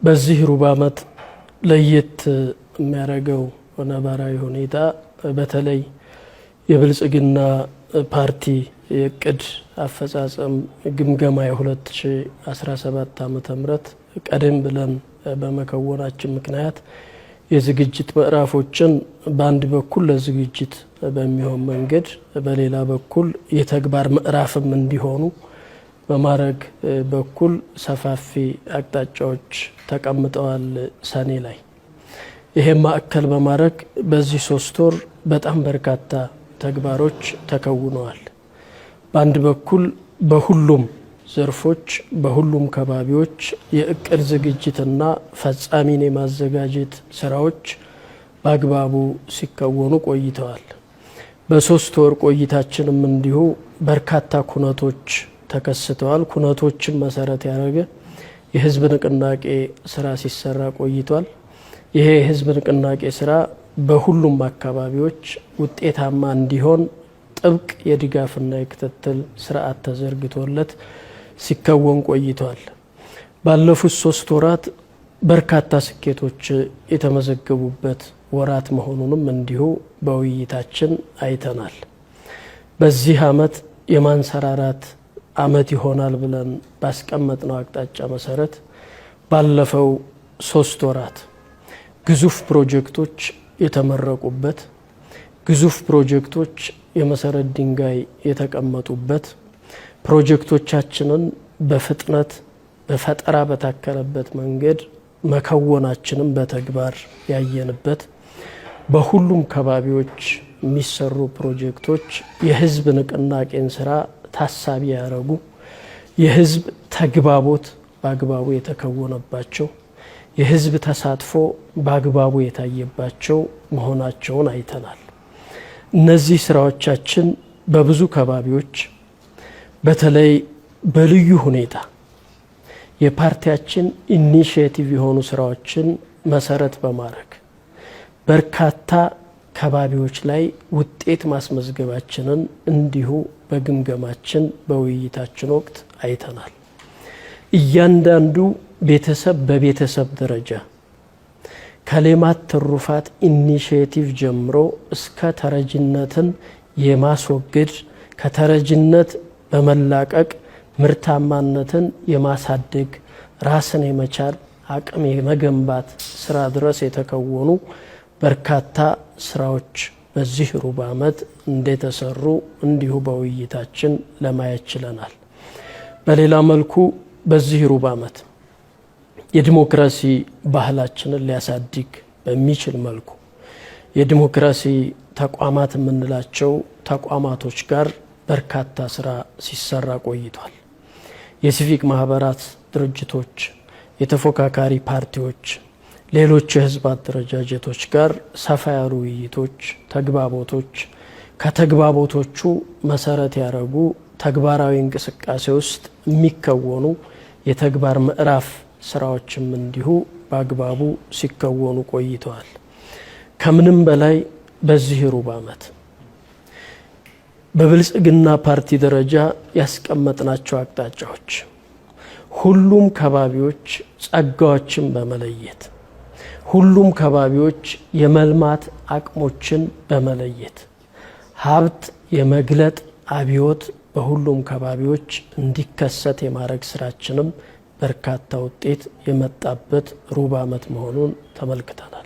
በዚህ ሩብ ዓመት ለየት የሚያደርገው ነባራዊ ሁኔታ በተለይ የብልጽግና ፓርቲ የቅድ አፈጻጸም ግምገማ የ2017 ዓመተ ምህረት ቀደም ብለን በመከወናችን ምክንያት የዝግጅት ምዕራፎችን በአንድ በኩል ለዝግጅት በሚሆን መንገድ በሌላ በኩል የተግባር ምዕራፍም እንዲሆኑ በማድረግ በኩል ሰፋፊ አቅጣጫዎች ተቀምጠዋል። ሰኔ ላይ ይሄን ማዕከል በማድረግ በዚህ 3 ወር በጣም በርካታ ተግባሮች ተከውነዋል። በአንድ በኩል በሁሉም ዘርፎች በሁሉም ከባቢዎች የእቅድ ዝግጅትና ፈጻሚን የማዘጋጀት ስራዎች በአግባቡ ሲከወኑ ቆይተዋል። በ3 ወር ቆይታችንም እንዲሁ በርካታ ኩነቶች ተከስተዋል። ኩነቶችን መሰረት ያደረገ የህዝብ ንቅናቄ ስራ ሲሰራ ቆይቷል። ይሄ የህዝብ ንቅናቄ ስራ በሁሉም አካባቢዎች ውጤታማ እንዲሆን ጥብቅ የድጋፍና የክትትል ስርዓት ተዘርግቶለት ሲከወን ቆይቷል። ባለፉት 3 ወራት በርካታ ስኬቶች የተመዘገቡበት ወራት መሆኑንም እንዲሁ በውይይታችን አይተናል። በዚህ ዓመት የማንሰራራት ዓመት ይሆናል ብለን ባስቀመጥነው አቅጣጫ መሰረት ባለፈው 3 ወራት ግዙፍ ፕሮጀክቶች የተመረቁበት፣ ግዙፍ ፕሮጀክቶች የመሰረት ድንጋይ የተቀመጡበት፣ ፕሮጀክቶቻችንን በፍጥነት በፈጠራ በታከለበት መንገድ መከወናችንን በተግባር ያየንበት፣ በሁሉም ከባቢዎች የሚሰሩ ፕሮጀክቶች የህዝብ ንቅናቄን ስራ ታሳቢ ያደረጉ የህዝብ ተግባቦት በአግባቡ የተከወነባቸው የህዝብ ተሳትፎ በአግባቡ የታየባቸው መሆናቸውን አይተናል። እነዚህ ስራዎቻችን በብዙ ከባቢዎች በተለይ በልዩ ሁኔታ የፓርቲያችን ኢኒሺዬቲቭ የሆኑ ስራዎችን መሰረት በማድረግ በርካታ ከባቢዎች ላይ ውጤት ማስመዝገባችንን እንዲሁ በግምገማችን በውይይታችን ወቅት አይተናል። እያንዳንዱ ቤተሰብ በቤተሰብ ደረጃ ከሌማት ትሩፋት ኢኒሺዬቲቭ ጀምሮ እስከ ተረጅነትን የማስወገድ ከተረጅነት በመላቀቅ ምርታማነትን የማሳደግ ራስን የመቻል አቅም የመገንባት ስራ ድረስ የተከወኑ በርካታ ስራዎች በዚህ ሩብ ዓመት እንደተሰሩ እንዲሁ በውይይታችን ለማየት ችለናል። በሌላ መልኩ በዚህ ሩብ ዓመት የዲሞክራሲ ባህላችንን ሊያሳድግ በሚችል መልኩ የዲሞክራሲ ተቋማት የምንላቸው ተቋማቶች ጋር በርካታ ስራ ሲሰራ ቆይቷል። የሲቪክ ማህበራት ድርጅቶች፣ የተፎካካሪ ፓርቲዎች፣ ሌሎች የህዝብ አደረጃጀቶች ጋር ሰፋ ያሉ ውይይቶች፣ ተግባቦቶች ከተግባቦቶቹ መሰረት ያደረጉ ተግባራዊ እንቅስቃሴ ውስጥ የሚከወኑ የተግባር ምዕራፍ ስራዎችም እንዲሁ በአግባቡ ሲከወኑ ቆይተዋል። ከምንም በላይ በዚህ ሩብ ዓመት በብልጽግና ፓርቲ ደረጃ ያስቀመጥናቸው አቅጣጫዎች ሁሉም ከባቢዎች ጸጋዎችን በመለየት ሁሉም ከባቢዎች የመልማት አቅሞችን በመለየት ሀብት የመግለጥ አብዮት በሁሉም ከባቢዎች እንዲከሰት የማድረግ ስራችንም በርካታ ውጤት የመጣበት ሩብ ዓመት መሆኑን ተመልክተናል።